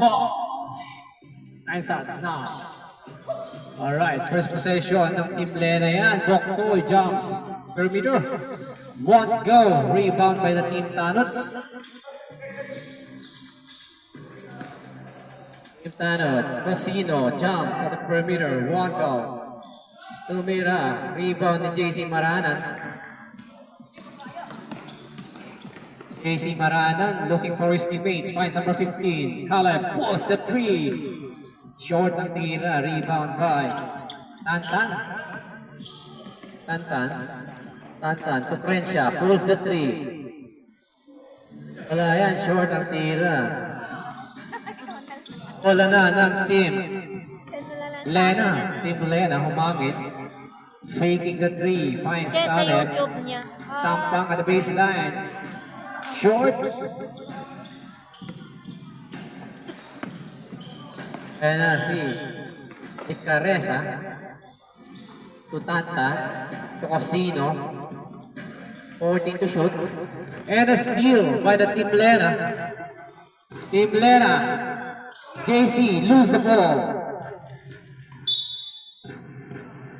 ball. Nice out now. Alright, first possession ng Team Lena yan. Boktoy jumps per meter. Won't go. Rebound by the Team Tanots. Team Tanots, Cosino jumps at the perimeter. Won't go. Tumira. Rebound ni JC Maranan. JC Maranan looking for his teammates. Finds number 15. Caleb pulls the three. Short ang tira. Rebound by Tantan. Tantan. Kufrensya pulls the three. Wala yan. Short ang tira. Wala na ng team Lena. Team Lena humangit. Faking the three. Finds Sa Caleb. YouTube niya. Sampang at the baseline. Short. Ayan na si Icares ha. Tutanta. Cosino. 14 to shoot. And a steal by the Team Lena. Team Lena. JC lose the ball.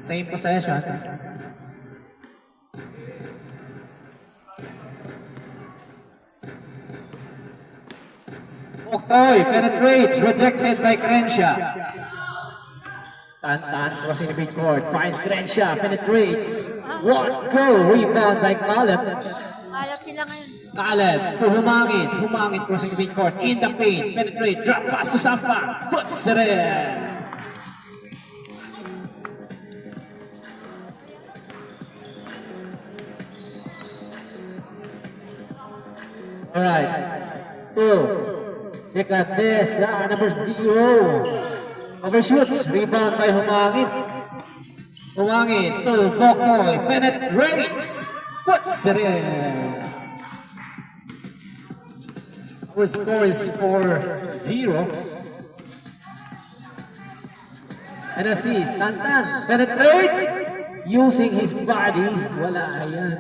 Same possession. Boktoy penetrates, rejected by Crenshaw. Tantan crossing the midcourt, finds Crenshaw, penetrates. One go, rebound by Caleb. Alap sila ngayon. Caleb, humangit crossing the midcourt, in the paint, penetrate, drop pass to Sampa, puts it in. Alright, two. Look at this, number 0. Overshoots, rebound by Humangit. Humangit to Boktoy, penetrates, puts it in. Our score is 4-0. And I see, Tantan penetrates, using his body. Wala, ayan.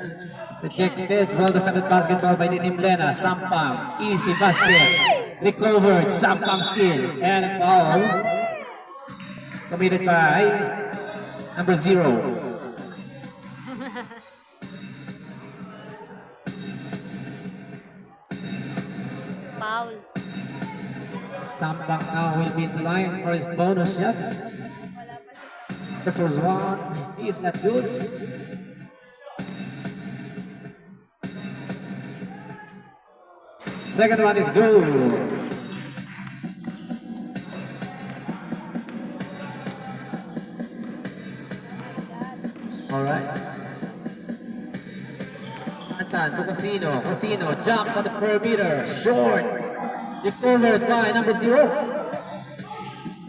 Rejected, well-defended basketball by the Team Lena. Sampang, easy basket. Recovered, Sampang steal. And foul. Committed by number 0. Foul. Sampang now will be in the line for his bonus shot. The first one is not good. Second one is good. All right. Tantan to Cosino jumps on the perimeter. Short. Recovered by number 0.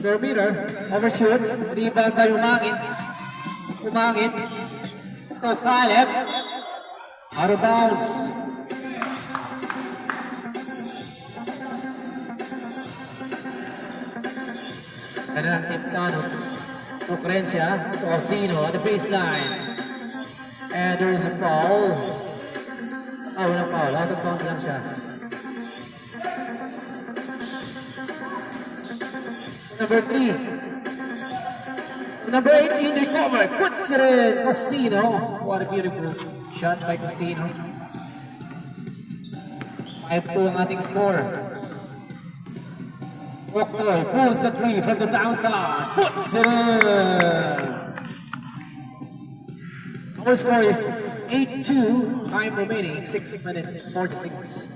Perimeter. Overshoots. Rebound by Humangit. To Caleb. Out of bounds. And then Team Tanots to Crenshaw, to Cosino at the baseline. And there is a foul. Walang foul. Out of bounds lang siya. Number 3. Number 18 recovered. Puts it in. Cosino. What a beautiful shot by Cosino. 5-2 ang ating score. Boktoy pulls the three from the downtown, puts it in. Our score is 8-2, time remaining, 6 minutes 46.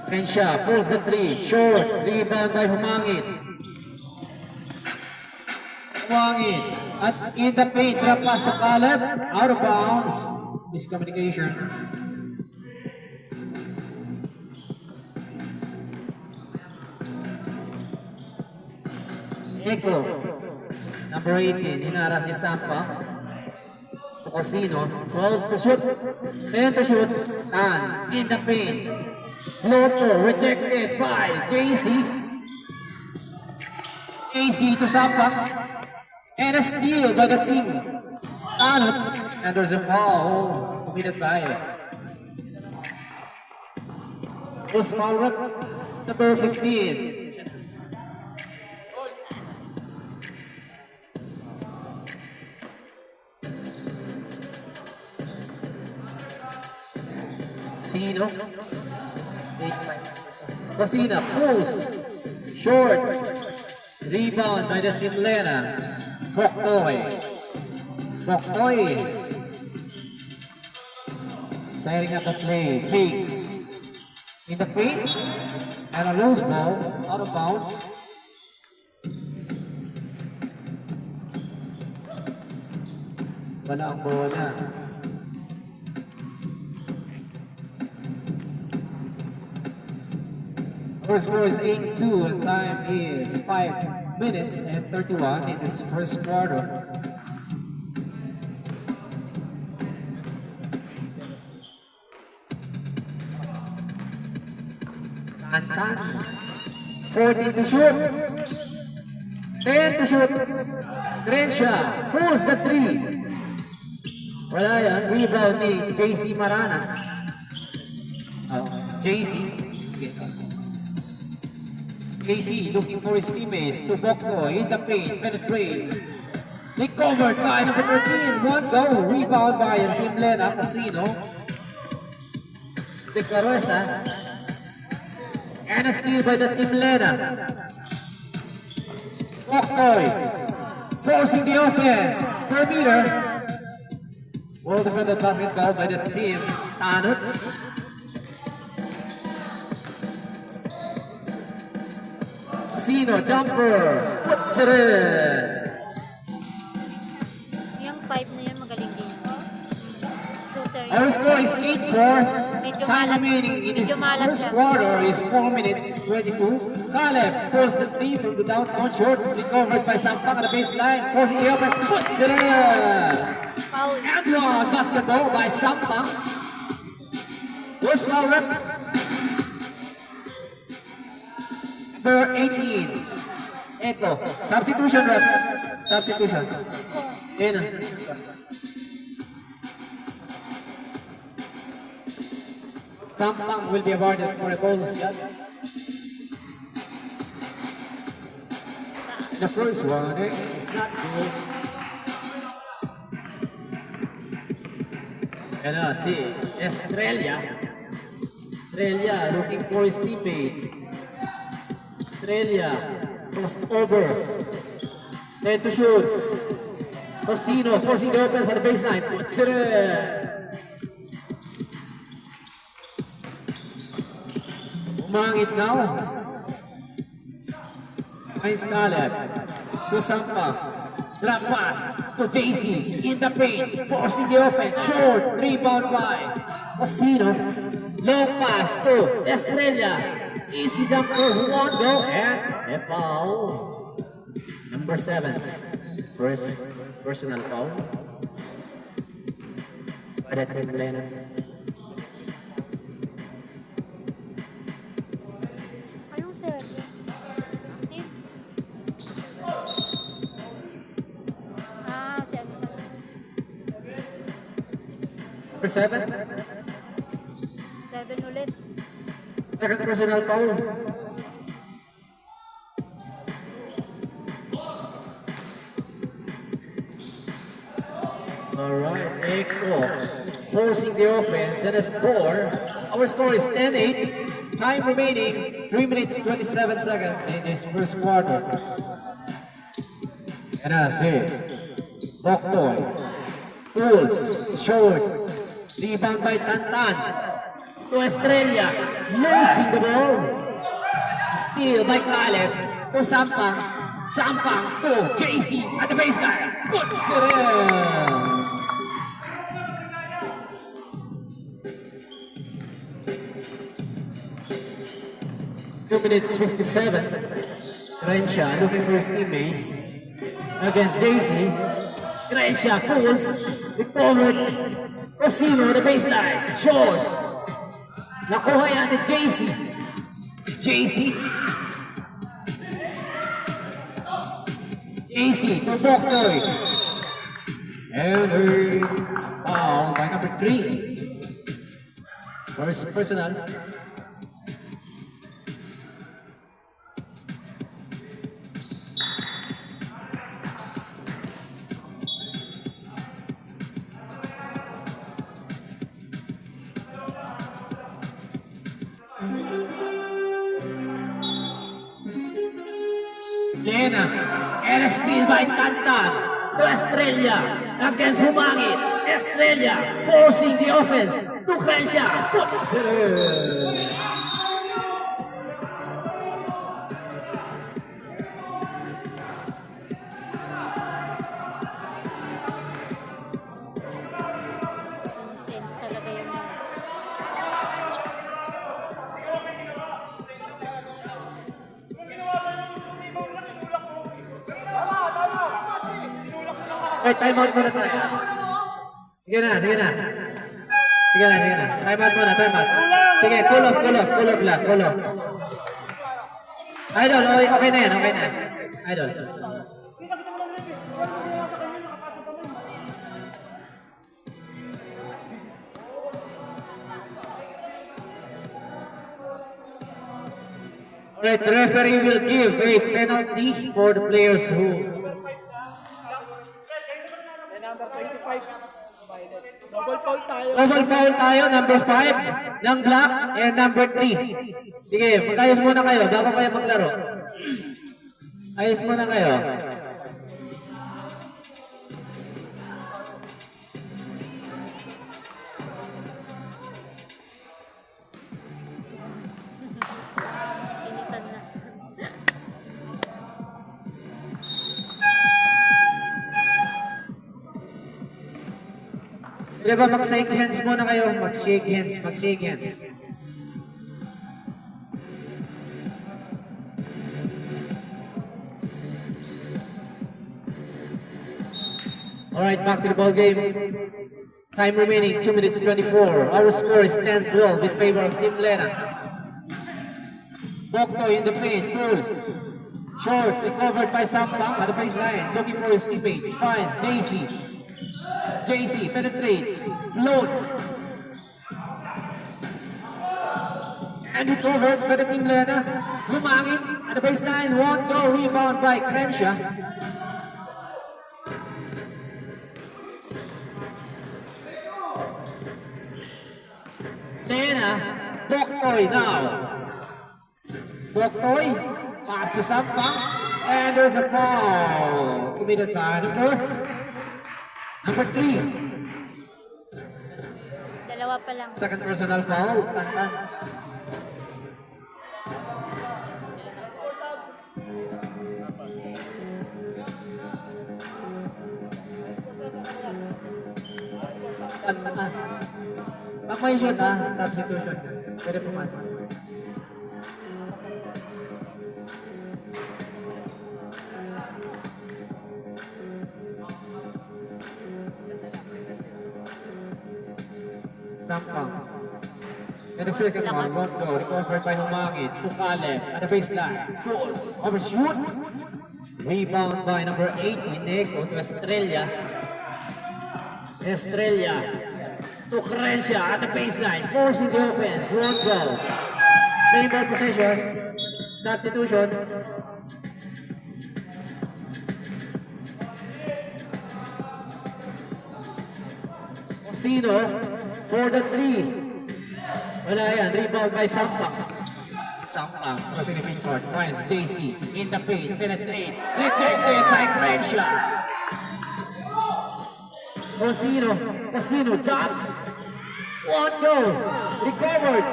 Crenshaw pulls the three, short, rebound by Humangit. At in the paint, drop pass to Caleb, out of bounds, miscommunication. Eko, number 18, hinaras ni Sampa. Cosino, 12 to shoot, 10 to shoot, and in the paint. Floater rejected by JC. JC to Sampa. And a steal by the team. Tanots, and there's a foul committed by Was foul rep number 15. Sino? Cosina pulls. Short. Rebound by the Team Lena. Boktoy. Boktoy. Setting up the play. Fakes. In the paint. And a loose ball. Out of bounds. Wala ang bola. Our score is 8-2 and time is 5 minutes and 31 in this first quarter. Tantan. 14 to shoot. 10 to shoot. Crenshaw pulls the 3. Wala yan. Rebound ni JC Marana. JC looking for his teammates to Bokto in the paint, penetrates. Recovered by number 13. One go. Rebound by Team Lena Casino. De Caruesa. And a steal by the Team Lena. Boktoy forcing the offense. Perimeter. Well defended basketball by the team. Tanuts. Casino jumper. Puts it in. Yung 5 na yun, magaling din. Shooter yun. Our score is 8-4. Medyo Time malat. remaining in this Medyo malat first siya. quarter is 4 minutes 22. Caleb pulls the 3 from the downtown short. Recovered by Sampang at the baseline. Forcing the offense. Puts it in. Foul. And draw basketball by Sampang. First foul rep. Number 18. Eto. Substitution rep. Substitution. Yun na. Sampang will be awarded for a bonus shot. The first one is not good. And see, Estrella looking for his teammates. Estrella cross over. Then to shoot. Orsino forcing the offense at the baseline. Puts it in. Umangit now. Finds Caleb. To Sampang. Drop pass to JC in the paint. Forcing the offense. Short. Rebound by Orsino. Long pass to Estrella. Easy jumper. One go and a foul. Number 7. First personal foul. Pada Team Lena. Anong serve? Serve. Number 7. 7 ulit. Second personal foul. Alright, Echo forcing the offense and a score. Our score is 10-8. Time remaining 3 minutes 27 seconds in this first quarter. And that's it. Boktoy pulls short. Rebound by Tantan. To Estrella, losing the ball. Steal by Caleb to Sampang. Sampang to JC at the baseline. Puts it in. Two minutes 57. Crenshaw looking for his teammates against JC. Crenshaw pulls. Recovered. Orsino at the baseline. Short. Nakuha yan ni JC. JC to Boktoy. And a foul by number 3. First personal. Lena. And a steal by Tantan to Estrella against Humangin. Estrella forcing the offense to Crenshaw. Puts it in. Intense talaga yun. Wait, time out muna tayo. Sige na, sige na. Sige na, sige na. Time out muna, time out. Sige, cool off lang, cool off. Idol, okay na yan, okay na. Idol. Alright, the referee will give a penalty for the players who double foul tayo, number 5 ng black and number 3. Sige, mag-ayos muna kayo bago kayo maglaro. Ayos muna kayo. Initan na. Di ba mag-shake hands muna kayo? Mag-shake hands. Alright, back to the ball game. Time remaining 2 minutes 24. Our score is 10-12 in favor of Team Lena. Bokto in the paint, pulls. Short, recovered by Sampang at the baseline. Looking for his teammates. Finds JC penetrates, floats. And recovered by the Team Lena. Humangin at the baseline. Won't go. Rebound by Crenshaw. Lena, Boktoy now. Boktoy, pass to Sampang, and there's a foul. Committed by number 3. Dalawa pa lang. Second personal foul, Tantan. Pag may shot substitution. Pwede pumasok. Sampang. And the second one, won't go. Recovered by Humangin. Tukale at the baseline. Pulls. Overshoots. Rebound by number 8, Inego to Estrella. To Crenshaw at the baseline. Forcing the offense. Won't go. Same ball possession. Substitution. Osino for the 3. Wala yan. Rebound by Sampang. Crossing the pin court. Finds JC in the paint. Penetrates. Rejected by Crenshaw. Osino jumps. Won't go. Recovered.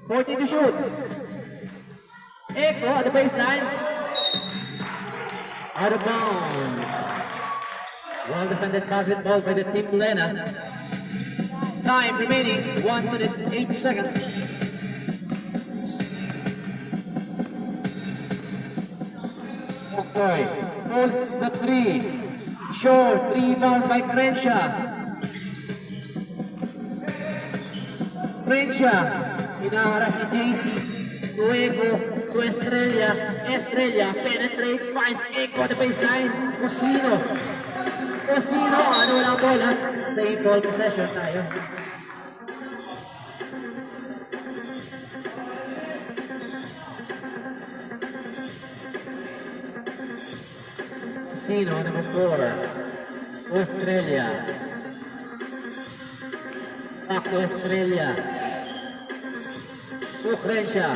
40 to shoot. Echo at the baseline. Out of bounds. Well defended basketball by the Team Lena. Time remaining 1 minute 8 seconds. Okay, pulls the 3. Short, rebound by Crenshaw. Inaharas ni JC. Luego to Estrella. Estrella penetrates, finds Echo at the baseline. Osino, ano lang bola? Save ball possession tayo. Osino, number 4. Estrella. Back to Estrella. To Crenshaw.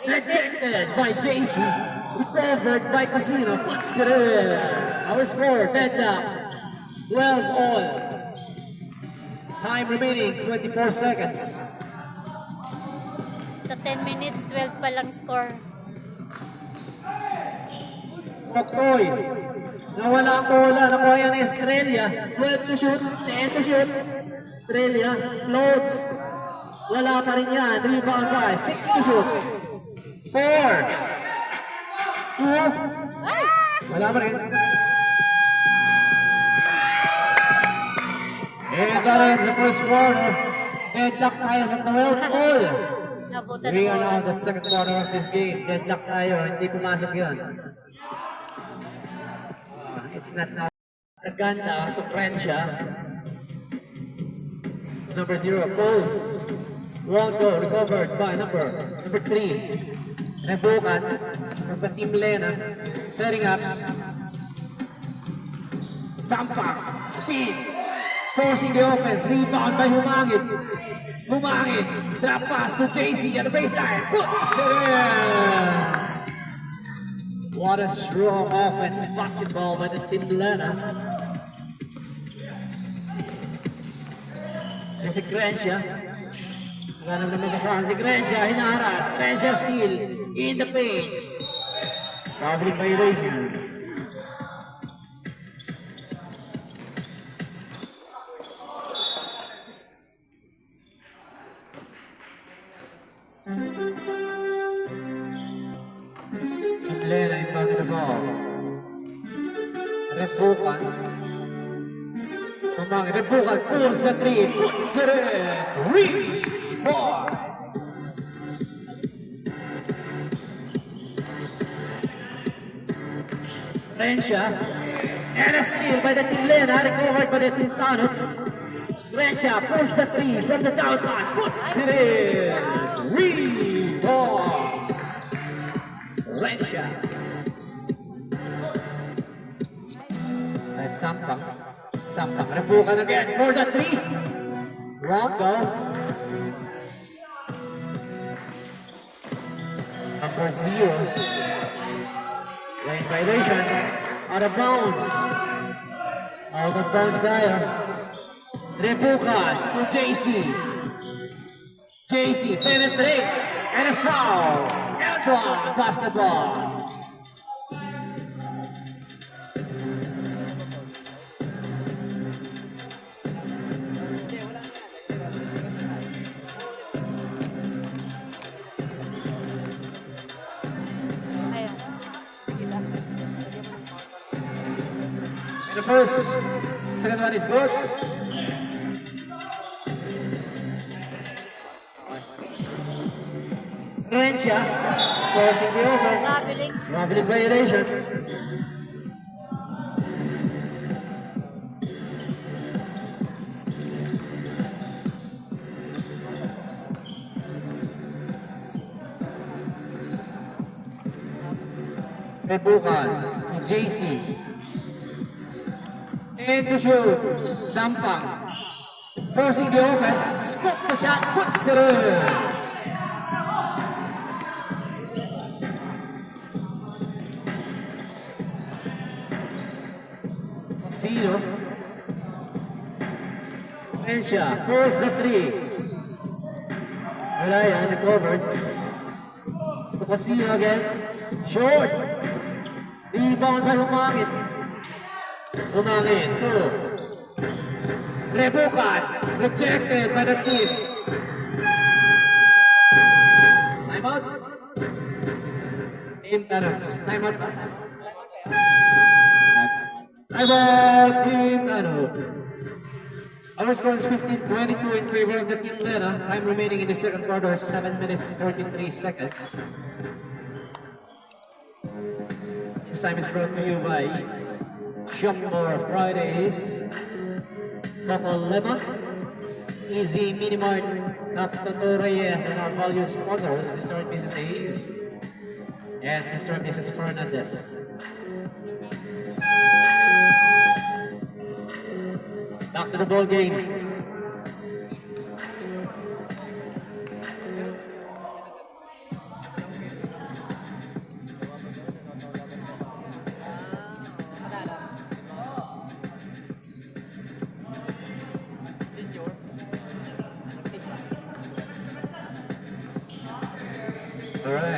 Rejected by JC. Recovered by Casino. Puts it in. Our score, deadlock. 12 all. Time remaining, 24 seconds. Sa 10 minutes, 12 pa lang score. Toktoy. Nawala ang bola. Nakuha yan ni Estrella. 12 to shoot. 10 to shoot. Estrella. Floats. Wala pa rin yan. Rebound by. 6 to shoot. 4. 2. Wala pa rin. And that ends the first quarter. Deadlock tayo sa 12 all. Nabutan We are ng now in oras. the second quarter of this game. Deadlock tayo. Hindi pumasok yun. It's not now. Ganda to Francia. Number 0 pulls. Won't go. Recovered by number 3. Rebukan. From Team Lena. Setting up. Sampak. Speeds. Forcing the offense. Rebound by Humangin. Humangin. Drop pass to JC at the baseline. Puts it in. What a strong offense basketball by the Team Lena. Yung si Grancia. Ganang naman kasama si Grancia. Hinaharas. Grancia steal. In the paint. Traveling violation. Lena inbounded the ball. Rebukan. Rebukan pulls the 3. Puts it in. 3, 4. Grancia. And a steal by the Team Lena. Recovered by the Team Tanuts. Grancia pulls the 3 from the downtown. Puts it in. 3, 4. Grancia. Nice Sampang. Sampang. Rebukan again for the 3. Won't go. Number 0. Lane violation. Out of bounds. Out of bounds tayo. Rebukan to JC. JC penetrates and a foul. Elbon basketball. Ayun. The first, second one is good. Grancia forcing the offense. Traveling. Traveling violation. Rebukan to JC. And to shoot. Sampang. Forcing the offense. Scoop the shot. Puts it in. Zero. Grancia pulls the 3. Wala yan. Recovered. To Casino again. Short. Rebound by Humangin. Humangin. 2. Rebukan. Rejected by the team. Time out. Team Tanuts. Time out. Time out. Team Tanuts. Our score is 15-22 in favor of the Team Lena. Time remaining in the second quarter is 7 minutes 33 seconds. This time is brought to you by Shopmore Fridays, Coco Lemon, Easy Minimart, Dr. Reyes, and our valued sponsors, Mr. and Mrs. Hayes, and Mr. and Mrs. Fernandez. Back to the ball game.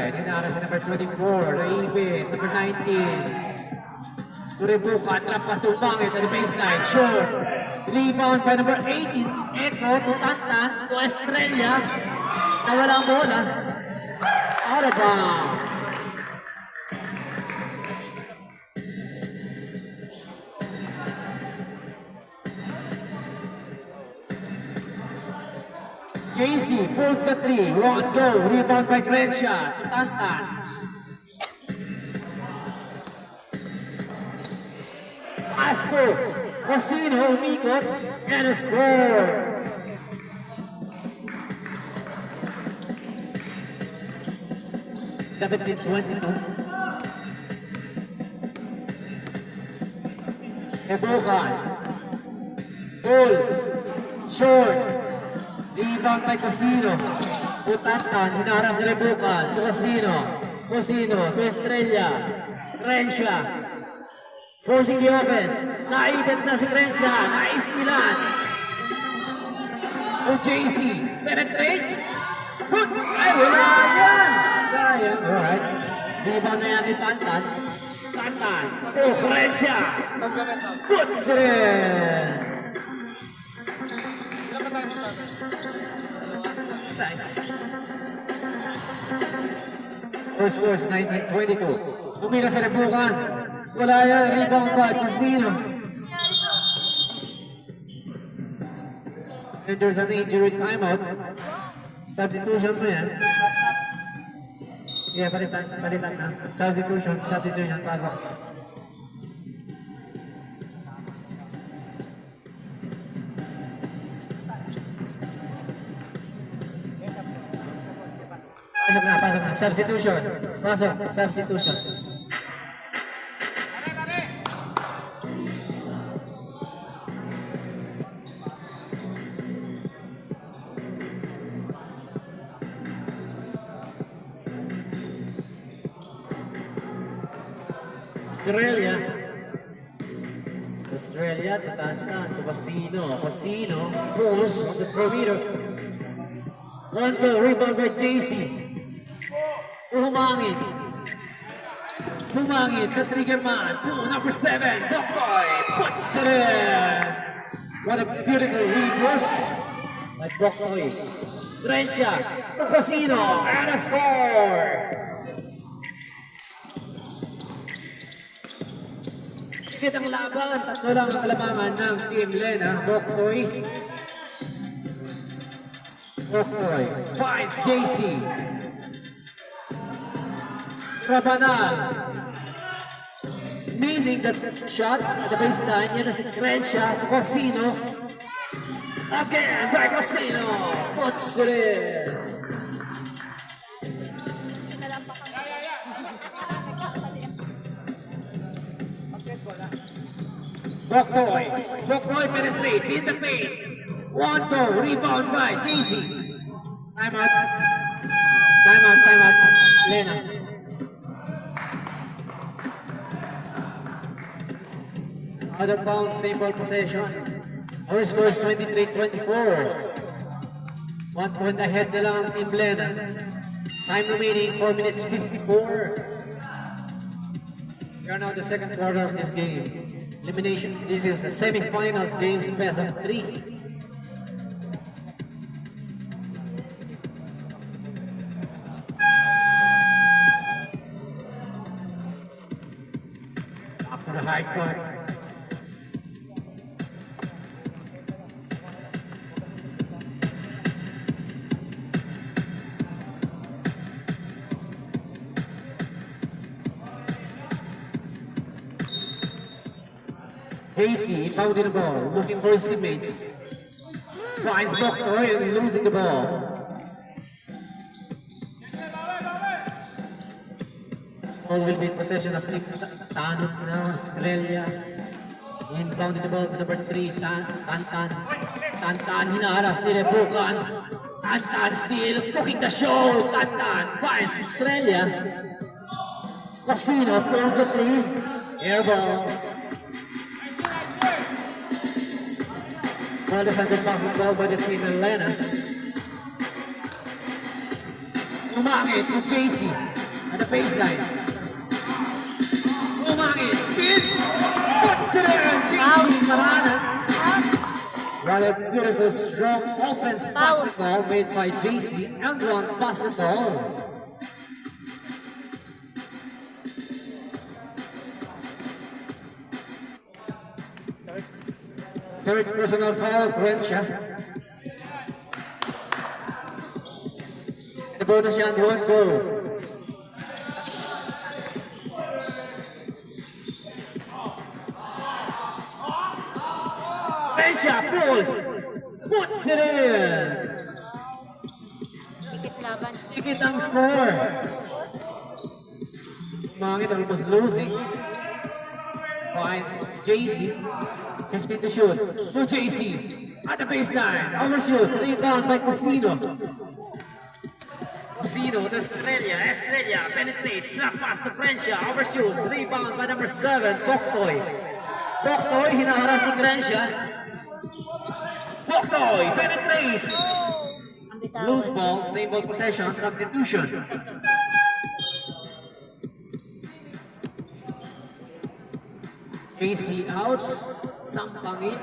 side. Hinaras sa number 24. Raven, number 19. Turibuka, trampas tumbangit at the baseline. Short. Rebound by number 18. Echo to Tantan to Estrella. Nawala ang bola. Out of bounds. Casey pulls the three. One go. Rebound by Crenshaw. To Tantan. Pasto. Rosino umikot. And a score. Seventeen 22. Ebukan. Pulls. Short. Rebound by Casino. Utantan, hinaras si Rebukan. To Casino. Casino, to Estrella. Rensha. Forcing the offense. Naibet na si Rensha. Naistilan. To JC. Penetrates. Puts. Ay, wala yan. Sayang. Alright. Rebound na yan ni Tantan. Tantan. To Rensha. Puts rin. First score is 19-22. Umira sa Rebukan. Wala yan. Rebound by Casino. And there's an injury timeout. Substitution mo yan. Yeah, palitan na. Substitution, pasok. Pasok na. Substitution. Pasok, substitution. Australia, Tantan, to Casino, pulls on the perimeter. One ball, rebound by JC. Humangit, the trigger man, to number 7, Bokboy, puts it in. What a beautiful reverse by Bokboy. Rensha, to Casino, and a score. Higit ang laban, tatlo lang ang kalamangan ng Team Lena, Bokboy. Bokboy finds JC. Rabanal. Amazing that shot at the baseline. Yan na si Crenshaw. Casino. Again by Casino. Puts it in. Bokboy penetrates in the paint. One goal. Rebound by JC. Timeout. Lena. Out of bounds, same ball possession. Our score is 23-24. 1 point ahead na lang ang Team Lena. Time remaining, 4 minutes 54. We are now in the second quarter of this game. Elimination, this is the semi-finals games, best of 3. Up to the high court. Casey pounding the ball, looking for his teammates. Finds Bokboy and losing the ball. Ball will be in possession of Tanuts now, Australia. Inbounding the ball to number 3, Tantan. Tantan, hinaharas ni Rebukan. Tantan still cooking the show. Tantan finds Australia. Casino pulls the 3. Air ball. Well defended basketball by the team Atlanta. Umangit to JC. the baseline. Umangit, spins. Puts it in. JC Maranan. What a beautiful, strong offense basketball made by JC. And one basketball. Third personal foul, Crenshaw. The bonus yan, one goal. Crenshaw pulls, puts it in. Dikit laban. Tikit ang score. Mangit almost losing. Finds JC. 15 to shoot. To JC. At the baseline. Overshoots. Rebound by Cusino. Cusino to Estrella. Estrella penetrates. Drop pass to Crenshaw. Overshoots. Rebound by number 7. Boktoy. Boktoy hinaharas ni Crenshaw. Boktoy penetrates. Ang bitawan. Loose ball. Same ball possession. Substitution. AC out. Sampangin.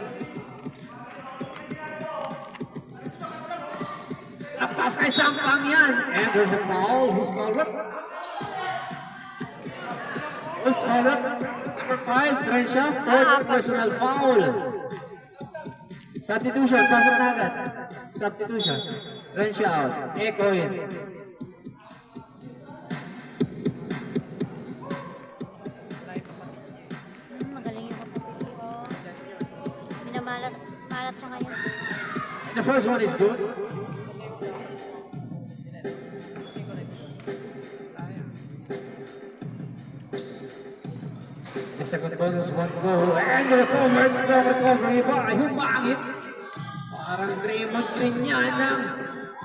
Lapas kay Sampang yan. And there's a foul. Who's fouled up? Who's fouled up? Number 5, Crenshaw. Fourth personal foul. Substitution. Pasok na agad. Substitution. Crenshaw out. Echo in. Magaling yung kapatid ko. Minamalat siya ngayon. The first one is good. The second bonus one goal. And the recovery, strong recovery by Humangit. Parang Draymond Green yan ng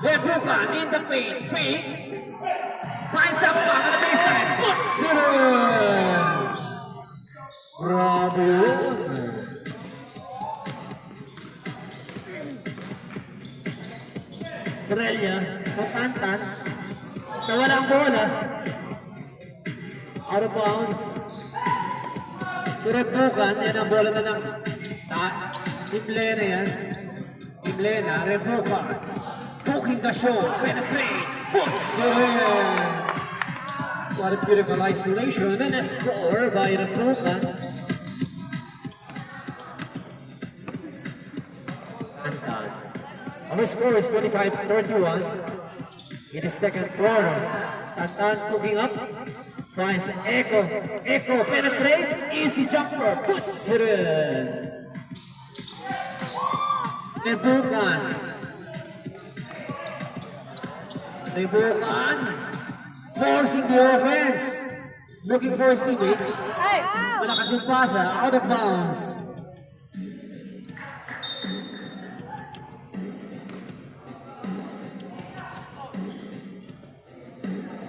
Rebukan in the paint. Fakes. Finds Sampang on the baseline. Puts it in. Grabe yun. Estrella, katantan. Nawala ang bola. Out of bounds. Rebukan, yan ang bola na ng Team Lena yan. Team Lena, Rebukan. Booking the show, penetrates, puts it in. What a beautiful isolation and a score by Rebukan. Our score is 25-31 in the second quarter. Tantan cooking up, finds Echo. Echo penetrates, easy jumper, puts it in. Rebukan. Rebukan forcing the offense. Looking for his teammates. Malakas yung pasa, out of bounds.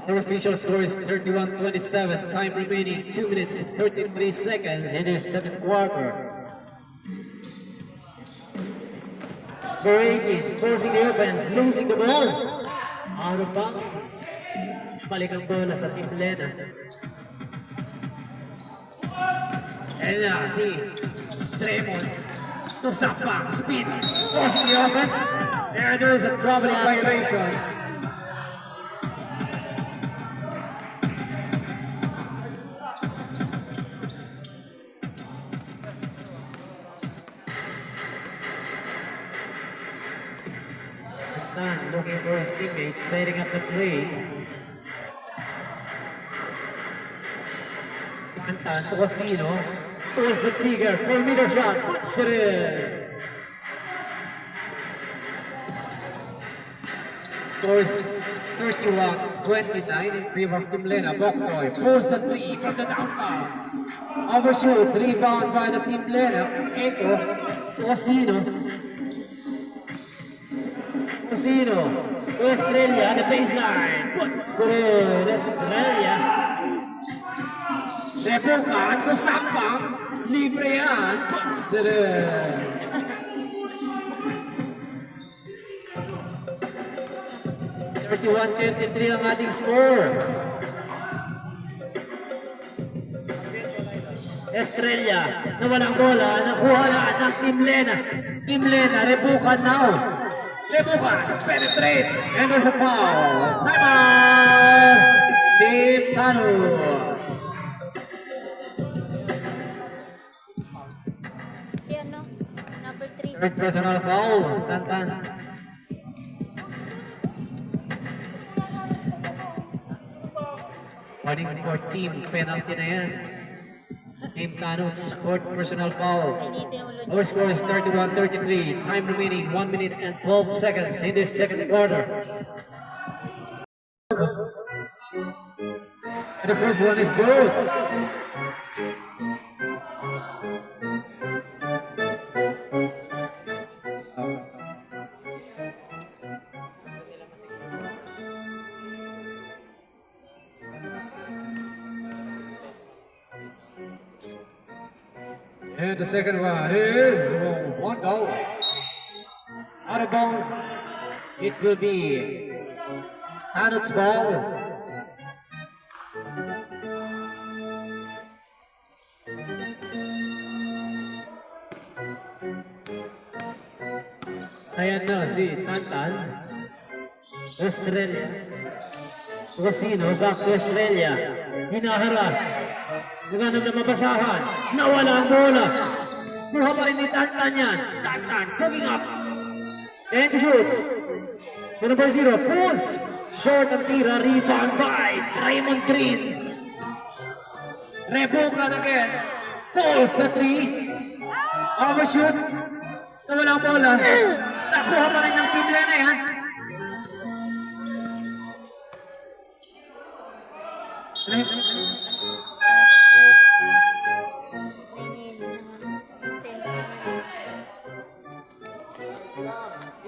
Our official score is 31-27. Time remaining 2 minutes and 33 seconds in the second quarter. Brady forcing the offense, losing the ball. Out of bounds. Balik ang bola sa Team Lena. And now, see Draymond to Sampang, speeds, forcing the offense. And there's a traveling violation. Looking for his teammates, setting up the play. Tantan to Casino. Pulls the trigger, 4-meter shot, puts it in. Score is 31-29 in favor of Team Lena. Boktoy pulls the 3 from the downtown. Overshoots, rebound by the Team Lena. Echo to Casino. Casino to Estrella on the baseline. Puts it in. Estrella. Rebukan to Sampang. Libre yan. Puts it in. Thirty-one 33 ang ating score. Estrella, na walang bola, nakuha na ng Team Lena. Team Lena, Rebuka now. Rebuka, penetrates, and there's a foul. Time out! Team Thanos. Si ano? Number 3. Third personal foul, Tantan. Warning for team, penalty na yan. Team Thanos, fourth personal foul. Initin ulo niya. Our score is 31-33. Time remaining 1 minute and 12 seconds in this second quarter. And the first one is good. And the second one is one goal. Out of bounds. It will be Thanos ball. Ayan na si Tantan. Estrella. Rosino back to Estrella. Hinaharas. Naganap na mabasahan. Nawala ang bola. Kuha pa rin ni Tantan yan. Tantan, coming up. And to shoot. To number 0, pulls. Short ang tira, rebound by Raymond Green. Rebuka again. Pulls the 3. Overshoots. Nawala ang bola. Nakuha pa rin ng Team Lena yan.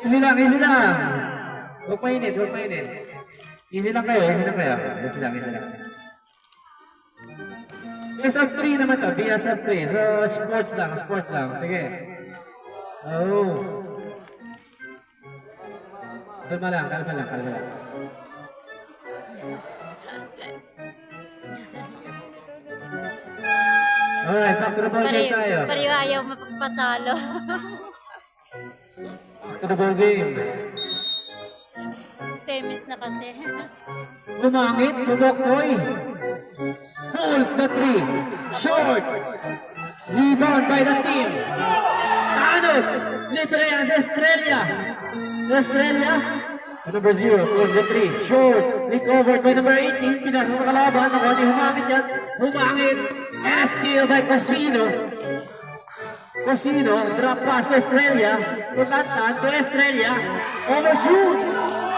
Easy lang, easy lang. Huwag mainit, huwag mainit. Easy lang kayo, easy lang kayo. Easy lang, easy lang. Best of 3 naman to, BS of 3. So, sports lang, sports lang. Sige. Oh. Kalma lang, kalma lang, kalma lang. Alright, back to the ball game tayo. Pareho ayaw mapagpatalo. Back to the ball game. Semis na kasi. Lumangit, Buboknoy. Pulls the 3. Short. Rebound by the team. Thanos. Libre ang Estrella. Estrella. Number 0 pulls the 3. Short. Recovered by number 18. Pinasa sa kalaban. Nakuha ni Humangit yan. Humangit. And a steal by Cosino. Cosino. Drop pass Estrella. To Tantan. To Estrella. Overshoots.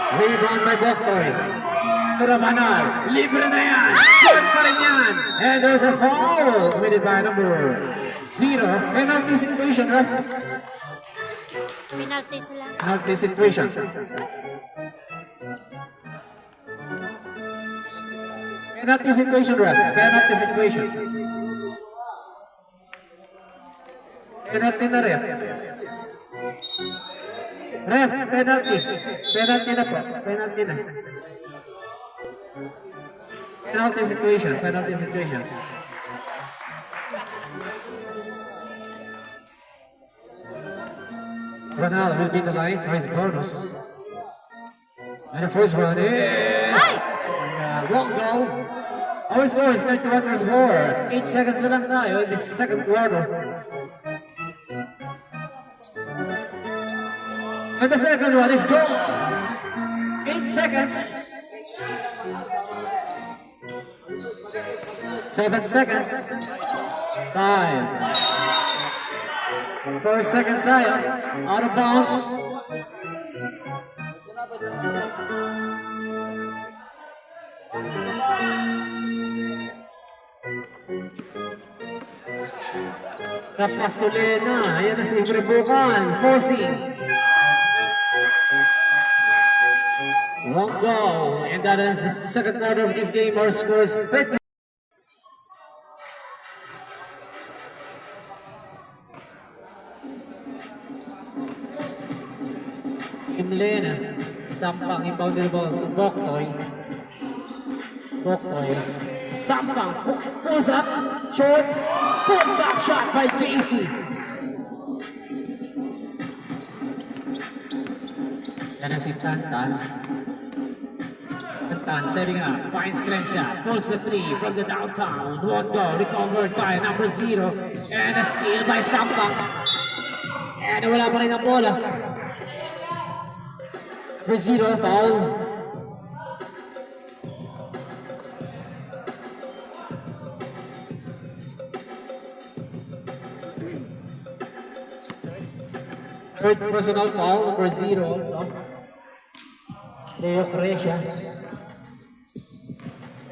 Rebound by Boknoy. Rabanal, libre na yan. Short pa rin yan. And there's a foul committed by number 0. Penalty situation, ref. Penalty sila. Penalty situation. Penalty situation, ref. Penalty situation. Penalty na, ref. Ref, penalty. Penalty na po. Penalty na. Penalty situation, penalty situation. Ronaldo will be the line for his bonus. And the first one is long goal. Our score is 91-4. 8 seconds na lang tayo in this second quarter. And the second one is goal. 8 seconds. 7 seconds. 5. 4 seconds tayo. Out of bounds. Tapas to Lena. Ayan na si Rebukan. Forcing. One goal. And that is the second quarter of this game. Our score is 30. Lena, sampang impounded ball to Boknoy. Boknoy, sampang, Pulls up, short, put back shot by JC. Yan na si Tantan. Tantan setting up, finds Crenshaw, pulls the three from the downtown. Won't go, recovered by number 0. And a steal by Sampang. And wala pa rin ang bola. Number 0, foul. Third personal foul, number 0 also. Leo Crescia.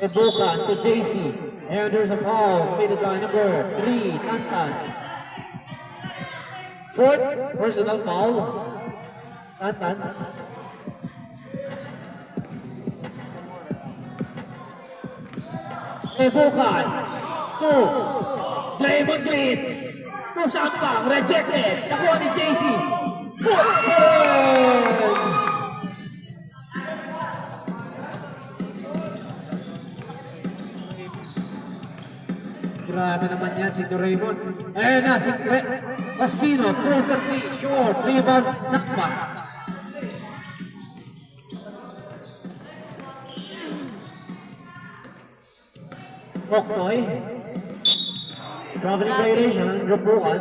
Ebukan to JC. And there's a foul committed by number 3, Tantan. Fourth personal foul. Tantan. Ebukan to Draymond Green. To Sampang, rejected. Nakuha ni JC. Puts it in! Grabe naman yan si Draymond. Ayun na, si Casino, pulls the three, short, rebound, Sampang. Oktoy. Traveling violation, Rapuan.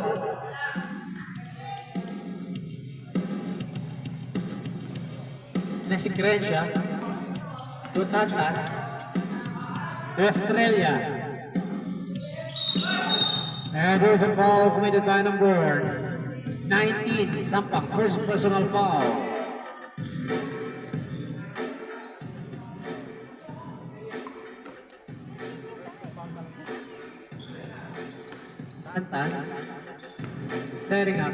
Na si Crenshaw. Tutatan. Estrella. And there's a foul committed by number 19, Sampang. First personal foul. Tantan. Setting up.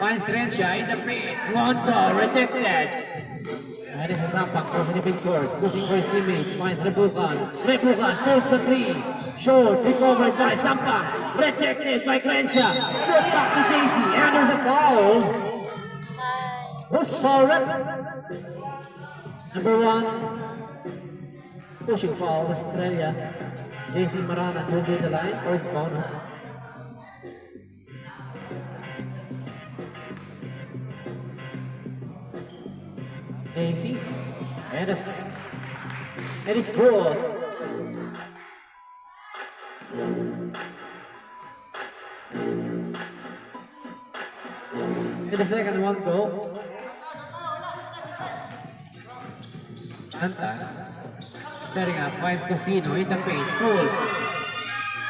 Finds Crenshaw in the paint. Won't go. Rejected. And this is Sampang. Crossing the midcourt. Looking for his teammates. Finds Rebukan. Rebukan pulls the three. Short. Recovered by Sampang. Rejected by Crenshaw. Put back to JC. And there's a foul. Who's foul rep? Number 1. Pushing foul. Australia. JC Marana will be the line. First bonus. JC. And it's good. And the second one go. Anta. Setting up, finds Casino in the paint. Pulls.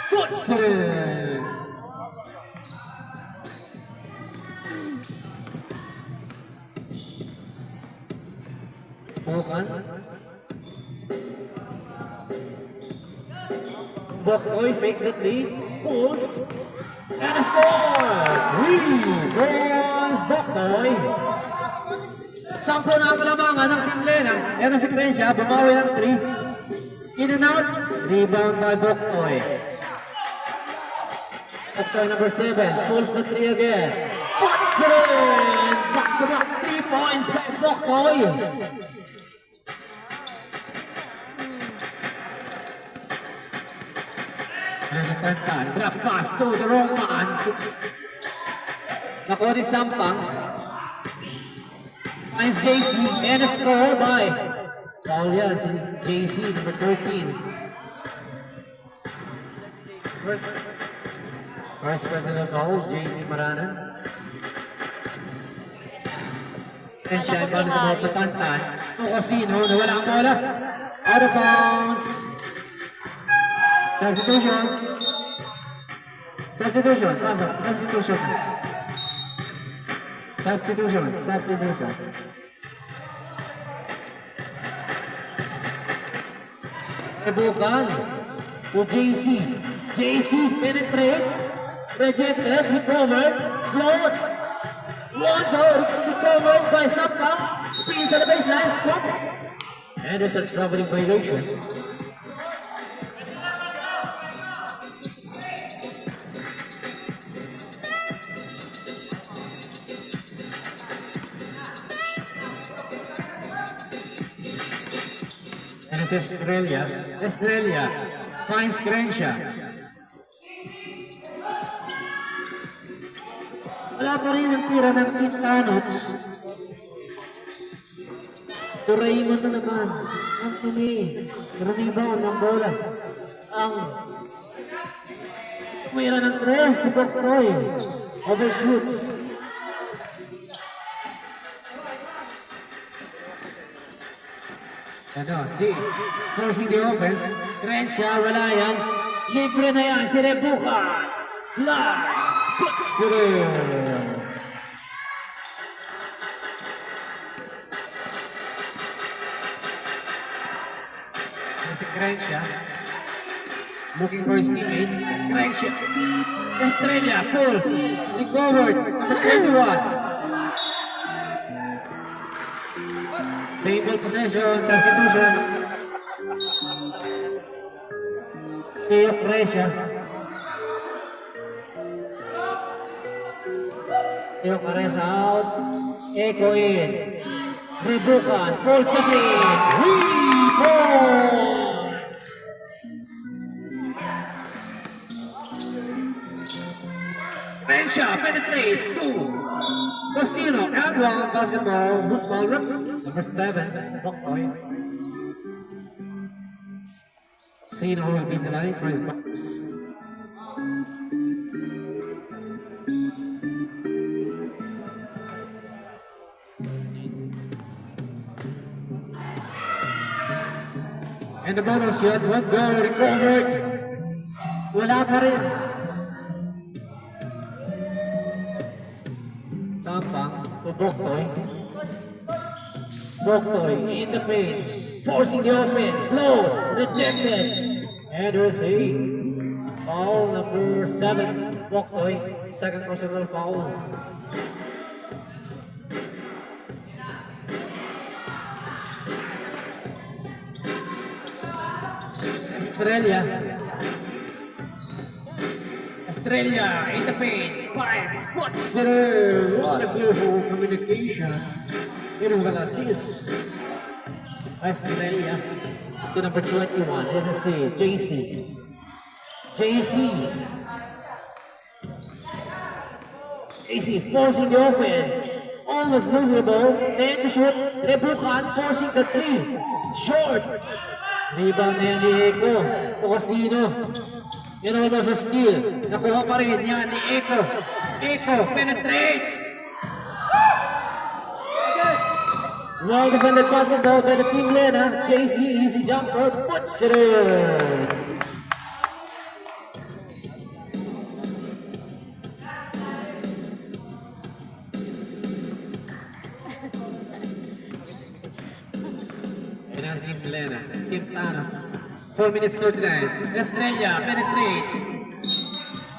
Puts it in. Bukan. Boktoy fakes the three. Pulls. And a score! 3 goals, Boktoy. 10 na ang kalamangan ng Team Lena. Yan ang sekwensya, bumawi ng 3. In and out, rebound by Boktoy. Boktoy number 7, pulls the 3 again. Puts it in! Back-to-back 3 points by Boktoy. And sa Tantan, drop pass to the wrong man. Nakuha ni Sampang. Finds JC and a score by foul yan si JC, number 13. First personal foul, JC Marana. And siya ba na mga Tantan. Ang Casino, nawala ang bola. Out of bounds. Substitution. Substitution. Pasok. Substitution. Substitution. Substitution. Ebukan to JC. JC penetrates. Rejected. Recovered. Floats. One goal. Recovered by Sampang. Spins on the baseline. Scoops. And it's a traveling violation. And it's Estrella. Estrella finds Crenshaw. Wala pa rin ang tira ng Team Tanots. To Raymond na naman. Anthony. Rebound ng bola. Ang mayroon ng 3 si Bokroy. Overshoots. Ano, forcing the offense. Crenshaw, wala yan. Libre na yan, si Rebuka. Flies, puts it in. Si Crenshaw, looking for his teammates. Crenshaw, Estrella, pulls, recovered, number 21. Sable possession, substitution. Theo Crenshaw. Theo Crenshaw out. Echo in. Rebukan, pulls the play. Rebound! Crenshaw penetrates to Cosino, outlaw basketball, who's foul rep? Number 7, Bokroy. Cosino will be the line for his box. And the bonus shot, one goal recovered. Wala pa rin. Sampang to Bokroy. Bokroy in the paint, forcing the offense, floats, rejected. And there's a foul number 7, Bokroy, second personal foul. Estrella in the paint, finds, puts it in. What a beautiful communication. Beautiful assist. Estrella to number 21, Tennessee, JC. JC forcing the offense. Almost losing the ball. Then to shoot. Rebukan forcing the 3. Short. Rebound na yan ni Echo. Cosino. Yun almost a steal. Nakuha pa rin yan ni Echo. Echo penetrates. Well defended basketball by the team Lena. JC easy jumper. Puts it in. And as Team Lena, Team Thanos. 4 minutes 39. Estrella penetrates.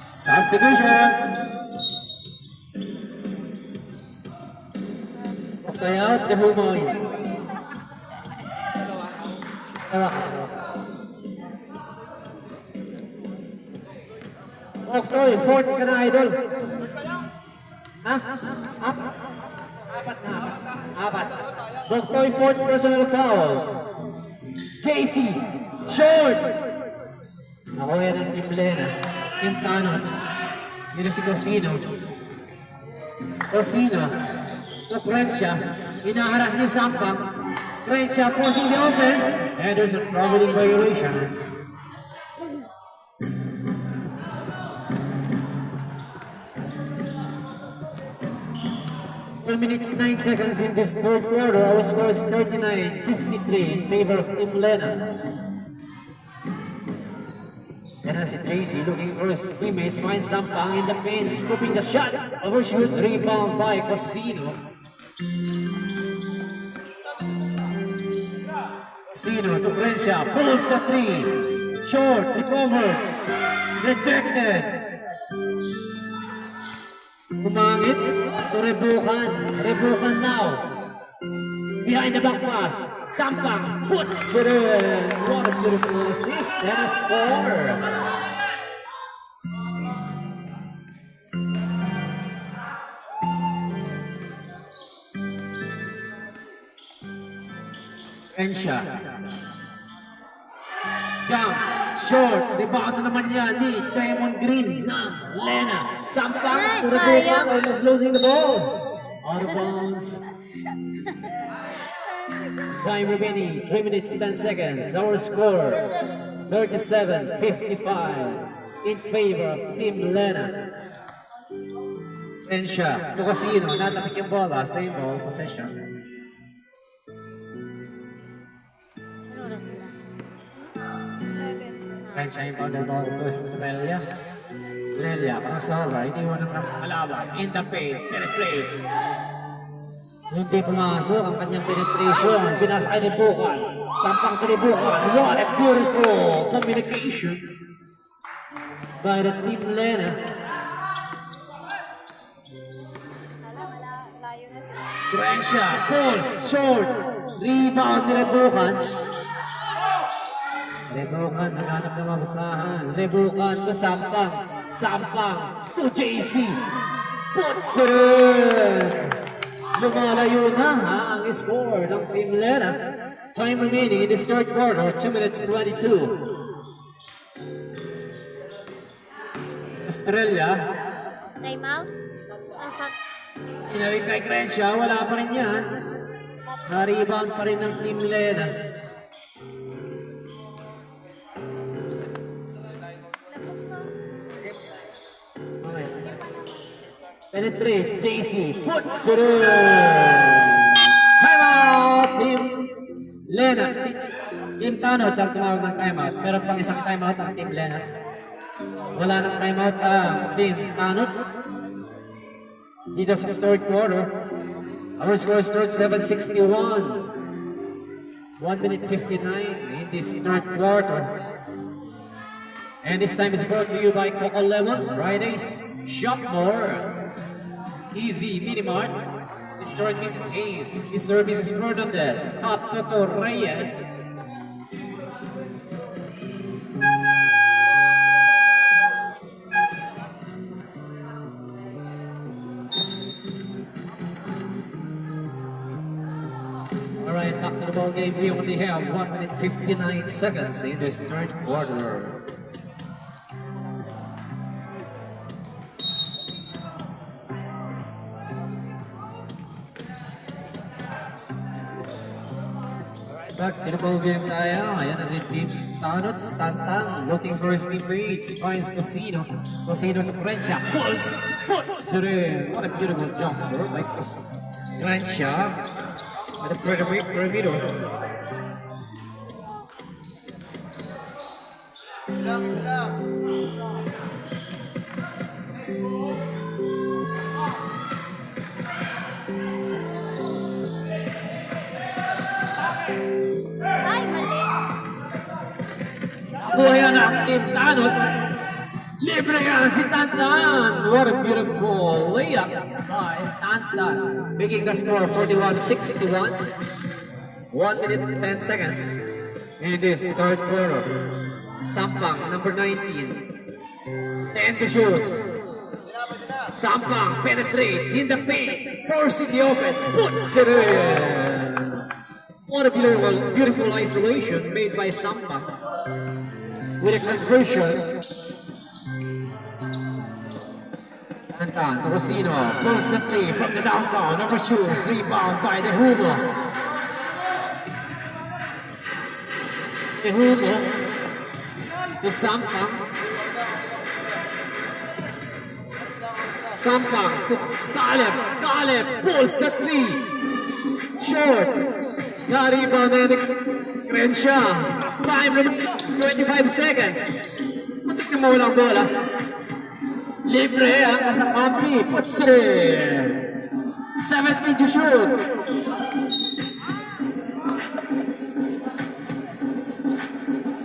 Substitution. Okay out, the whole point. Bokroy, fourth ka na, idol. Ha? Apat. Bokroy, fourth personal foul. JC, short. Ako yan ang Team Lena. Team Thanos. Yun na si Cosino. To Crenshaw. Inaharas ni Sampang. Crenshaw forcing the offense. And there's a traveling violation. One minute 9 seconds in this third quarter. Our score is 39-53 in favor of Team Lena. And as JC looking for his teammates, finds Sampang in the paint, scooping the shot. Overshoots, rebound by Cosino. Cosino to Crenshaw, pulls the 3. Short, recovered, rejected. Kumangit to Rebukan now. Behind the back pass, Sampang puts it in. What a beautiful assist and a score. Crenshaw. jumps, short, rebound na naman yan ni Diamond Green ng Lena. Sampang, Nice, Turabukan, sayang. almost losing the ball. Out of bounds. Time remaining, 3 minutes, 10 seconds. Our score, 37-55 in favor of Team Lena. Rensha, Casino, natapik yung bola, same ball, possession. Ano oras na? Rensha yung ball, ball to Estrella. Estrella, parang sa hora, hindi mo nang kalaban. In the paint, penetrates. Hindi pumasok ang kanyang penetration. Pinasa kay Ribukan. Sampang to Ribukan. What a beautiful communication by the Team Lena. Crenshaw pulls short. Rebound ni Ribukan. Ribukan naghanap ng mabasahan. Ribukan to Sampang. Sampang to JC. Puts it in. Lumalayo na ang score ng Team Lena. Time remaining in this third quarter, 2 minutes 22. Estrella, Time out? Asa? sinalik kay Crenshaw, wala pa rin yan. Na-rebound pa rin ng Team Lena. Okay. Penetrates, JC, puts it in. Timeout, Team Lena. Team Tanots ang tumawag ng timeout. Meron pang isang timeout ang Team Lena. Wala ng timeout ang Team Tanots. Dito sa third quarter. Our score is 37-61. 1 minute 59 in this third quarter. And this time is brought to you by Coco Lemon Fridays. Shop more. Easy Mini Mart. Mr. and Mrs. Hayes. Mr. and Mrs. Fernandez. Top Toto Reyes. Alright, back to the ball game. We only have 1 minute 59 seconds in this third quarter. Back to the ball game tayo. Ayan na si Team Tanots. Tantang looking for his teammates. Finds Casino. Casino to Crenshaw. Pulls. Puts it in. What a beautiful jumper by Crenshaw. At the perimeter. Ay, mali. Kuha yan ang Team Tanots. Libre yan si Tantan. What a beautiful layup by Tantan. Making the score 41-61. 1 minute 10 seconds in this third quarter. Sampang, number 19. 10 to shoot. Sampang penetrates in the paint. Forcing the offense. Puts it in. What a beautiful isolation made by Sampang. With a conversion. Tantan, Rosino pulls the three from the downtown. Number shoes, rebound by the Humo. The Humo to Sampang. Sampang to Caleb. Caleb pulls the three. Short. Na-rebound na Crenshaw. Time remaining 25 seconds. Matik na mawalang bola. Libre ang Kasakampi. Puts it in. 17 to shoot.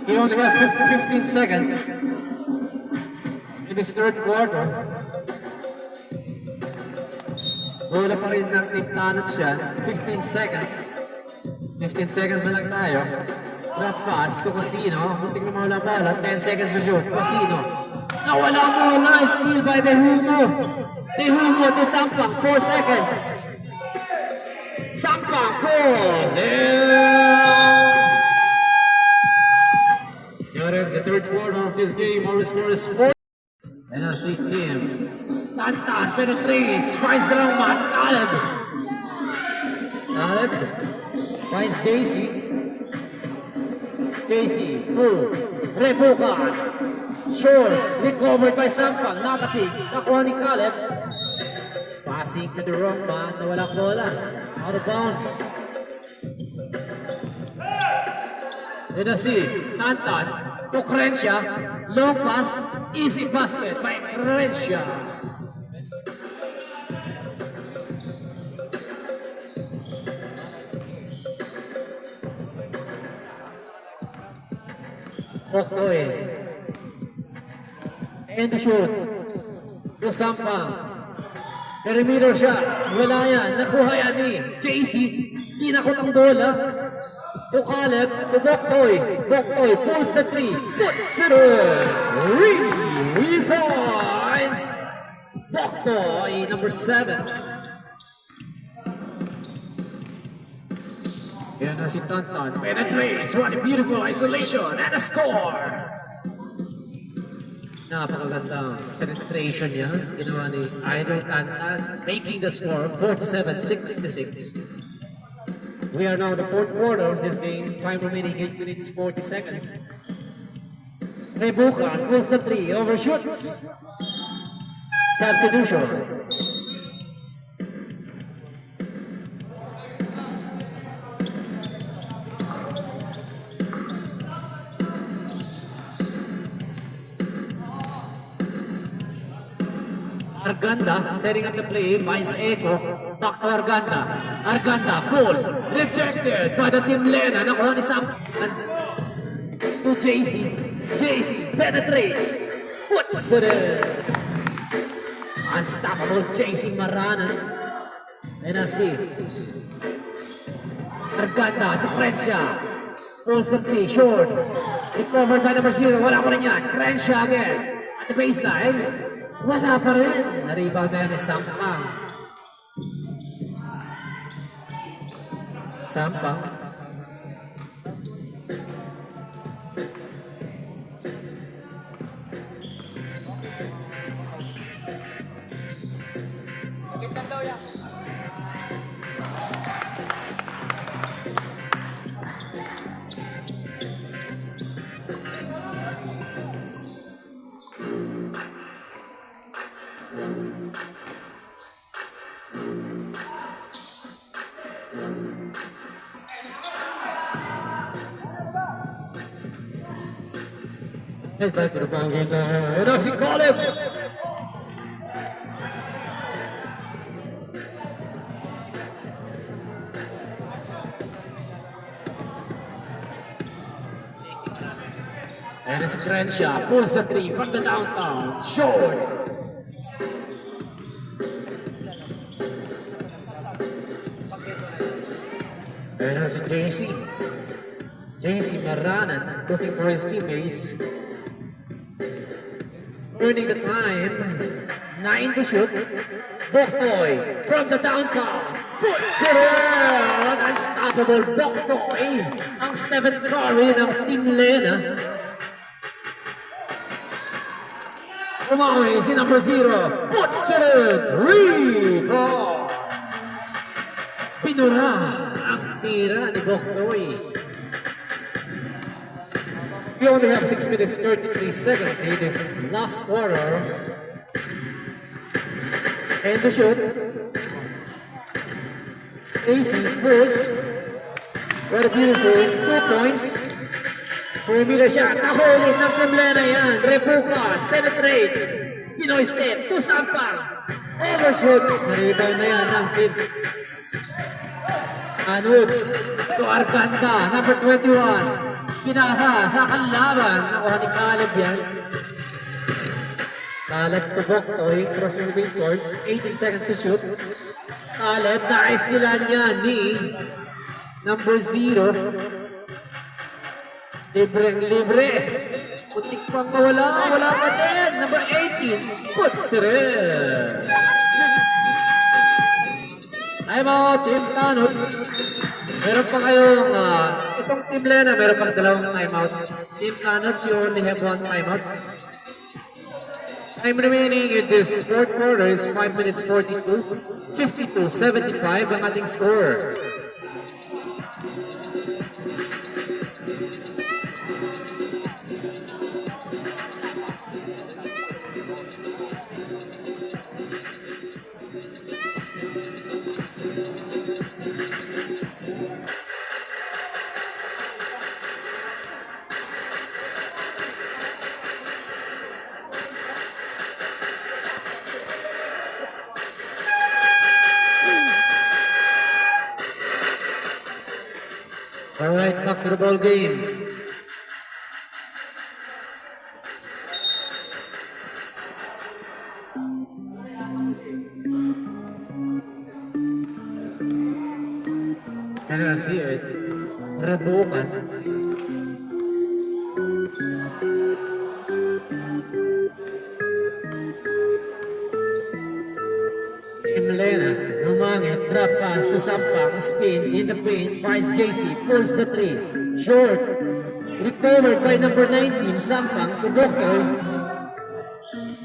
He only have 15 seconds in this third quarter. Bola pa rin ng Team Tanots siya. 15 seconds. 15 seconds na lang tayo. Drop pass to Casino. Muntik na mawala bola. 10 seconds to shoot. Casino. Nawala bola. Steal by the Humo. The Humo to Sampang. 4 seconds. Sampang pulls. this game. Our score is 4. And I see him. Tantan penetrates, finds the wrong man. Caleb. Caleb finds JC. JC, pull. Rebukan. Short, recovered by Sampang. Nakapig. Nakuha ni Caleb. Passing to the wrong man. Nawala bola. Out of bounds. And I see Tantan to Crenshaw. Long pass. Easy basket by Crenshaw. Oktoy. And to shoot. To Sampang. Perimeter shot. Wala yan. Nakuha yan ni JC. Tinakot ang bola. To Caleb. To Boktoy. Boktoy pulls the three. Puts it in. Refines. Boktoy, number 7. Yan na si Tantan. Penetrates. What a beautiful isolation. And a score. Napakagandang penetration niya. Ginawa ni Idol Tantan. Making the score 47-66. We are now in the fourth quarter of this game. Time remaining 8 minutes 40 seconds. Rebukan pulls the three. Overshoots. Substitution. Arganda setting up the play, finds Echo, back to Arganda. Arganda pulls, rejected by the team Lena. Nakuha ni Sam. To JC. JC penetrates, puts it in. Unstoppable JC Marana. And I see Arganda to Crenshaw. Pulls the three, short. Recovered by number 0. Wala ko rin yan. Crenshaw again. At the baseline. Wala pa rin. Narebound na yan ni Sampang. Sampang. And back to the bangin na. And si Caleb. And si Crenshaw pulls the three from the downtown. Short. And si JC. JC Maranan looking for his teammates. Earning the time. 9 to shoot. Boktoy from the downtown. Puts it in! Unstoppable Boktoy. Ang Stephen Curry ng Team Lena. Umawi si number 0. Puts it in! 3 balls. Pinura ang tira ni Boktoy. We only have 6 minutes 33 seconds in this last quarter. And to shoot. AC pulls. What a beautiful 2 points. Pumila siya. Nahulog ng Pumlena yan. Rebukan. Penetrates. Pinoy State. To Sampang. Overshoots. Naribay na yan ng kid. Anuds. To Arganda. Number 21. Pinasa sa kalaban. Nakuha ni Caleb yan. Caleb to Boktoy. Crossing the midcourt. 18 seconds to shoot. Caleb, nice nila niya ni number 0. Libre. Putik pang mawala. Wala pa din. Number 18. Puts it in. Time out. Team Tanos. Meron pa kayong itong Team Lena, meron pang dalawang timeout. Team Canots, you only have one timeout. Time remaining in this fourth quarter is 5 minutes 42. 52-75 ang ating score. All right, back to the ball game. Can I see it? Rebukan. Lena, Humangit, drop pass to Sampang, spins in the paint, finds JC, pulls the three, short, recovered by number 19, Sampang to Boktoy.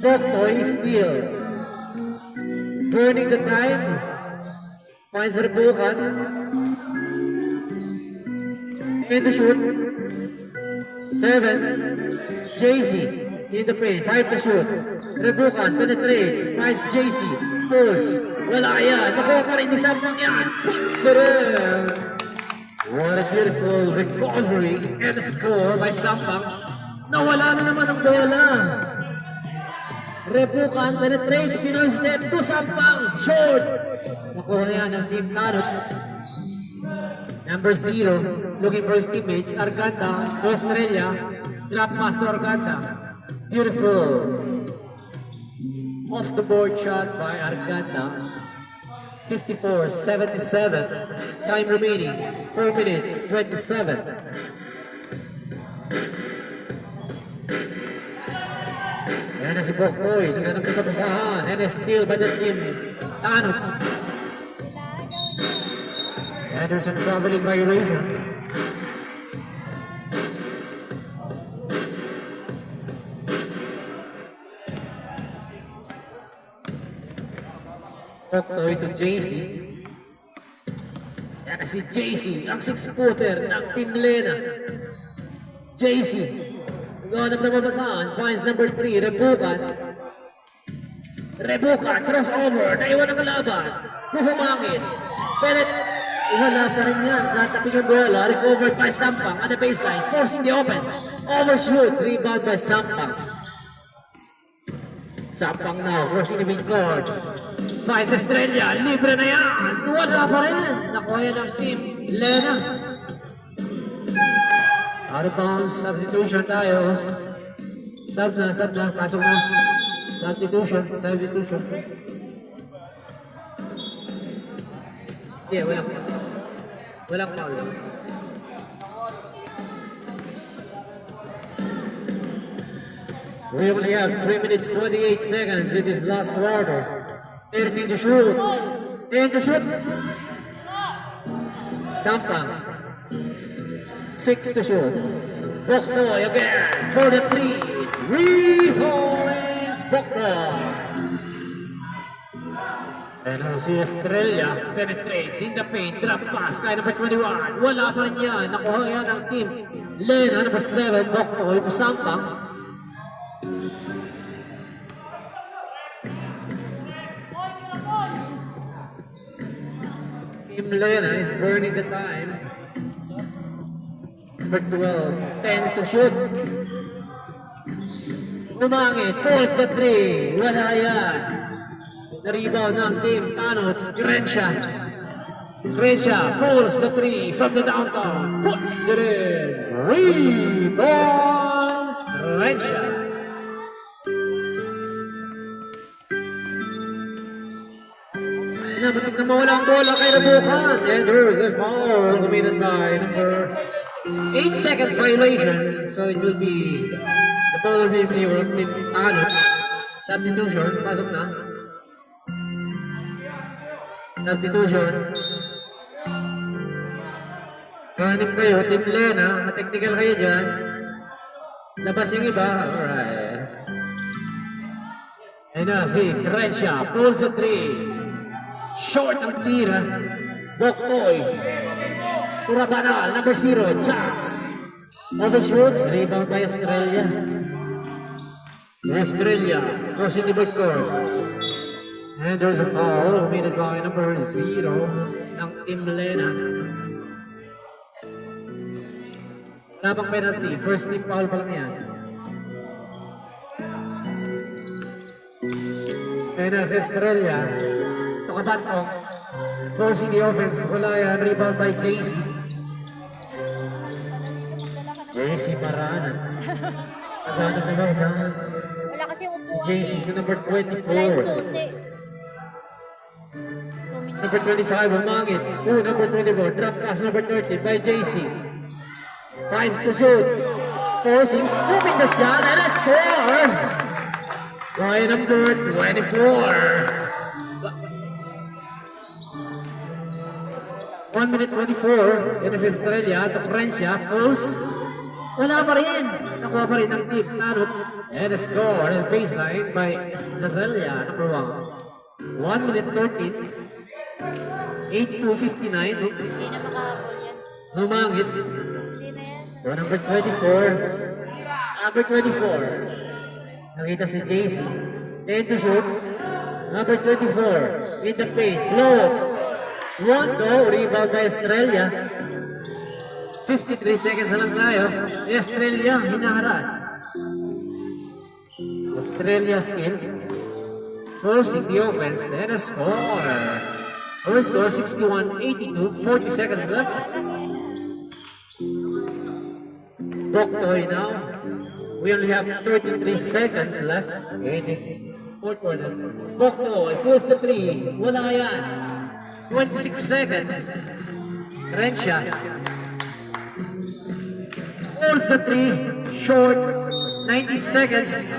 Boktoy still burning the time, finds Rebukan, and the shoot, 7, JC in the paint, 5 to shoot. Rebukan penetrates, finds JC, pulls, wala yan, nakuha pa rin ni Sampang yan. Sarap! What a beautiful recovery and a score by Sampang. Nawala na naman ang bola. Rebukan penetrates, Pinoy step to Sampang, short. Nakuha yan ng Team Canots. Number 0, looking for his teammates, Arganda, Australia, drop pass to Arganda. Beautiful. Off the board shot by Arganda. 54-77. Time remaining 4 minutes 27. Yan na si Boktoy. Tingnan ang pagkabasahan. And a steal by the team. Canots. Anderson traveling violation. Boktoy to JC. Yan si JC, ang 6-footer ng Team Lena. JC, naghahanap na mabasaan, finds number 3, Rebukan. Rebukan, crossover, naiwan ang kalaban. Humangin. Pero wala pa rin yan. Nataping yung bola, recovered by Sampang on the baseline, forcing the offense. Overshoots, rebound by Sampang. Sampang now, crossing the midcourt. Finds Estrella, libre na yan. Wala pa rin. Nakuha yan ng Team Lena. Out of bounds, substitution tayo. Sub na, pasok na. Substitution. Hindi, walang foul. We only have 3 minutes 28 seconds in this last quarter. 13 to shoot. 10 to shoot. Sampang. 6 to shoot. Boktoy again for the 3. 3 points. Boktoy. And si Estrella penetrates in the paint. Drop pass kay number 21. Wala pa rin yan. Nakuha yan ang team Lena, number 7. Boktoy to Sampang. Team Lena is burning the time. Number 12, 10 to shoot. Humangit, pulls the 3. Wala yan. Na-rebound ng Team Canots, Crenshaw. Crenshaw pulls the 3 from the downtown. Puts it in. Rebounds, Crenshaw. Nabatik na mawala ang bola kay Rebukan. And there's a foul committed by number 8 seconds violation. So it will be the ball will be in favor of Team Canots. Substitution. Pasok na. Substitution. Kahanip kayo, Team Lena, ma-technical kayo dyan. Labas yung iba. Alright. Ayun na si Crenshaw, pulls sa 3. Short ang tira. Boktoy. Turabanal, number 0, Chaps. Overshoots, rebound by Australia. Australia, crossing the backcourt. And there's a foul committed by number 0 ng Team Lena. Wala pang penalty, first team foul pa lang yan. Kaya na si Australia, tukabantong, forcing the offense, wala yan, rebound by JC. JC Parana. Naghanap na ba sa Wala kasi yung si upuan. JC to number Wala yung 24. susi. 2 minutes. Number 25, Umangit. Number 24, drop pass number 30 by JC. 5 to shoot. Forcing, scooping the shot, and a score! By number 24. 1 minute 24. Yan is Australia. The French pulls. Wala pa rin. Nakuha pa rin ng tip. Naruts. And a score and baseline by Australia. Number 1. 1 minute 13. 82-59. Hindi na makahabol yan. Lumangit. Hindi na yan. So, number 24. Number 24. Nakita si JC. 10 to shoot. Number 24. In the paint. Floats. 1 to. Rebound by Australia. 53 seconds na lang tayo. Australia hinaharas. Australia still forcing the offense and a score. First score 61-82. 40 seconds left. Boktoy now. We only have 33 seconds left in this fourth quarter. Boktoy pulls the 3. Wala yan. 26 seconds. Crenshaw. Pulls the 3. Short. 19 seconds.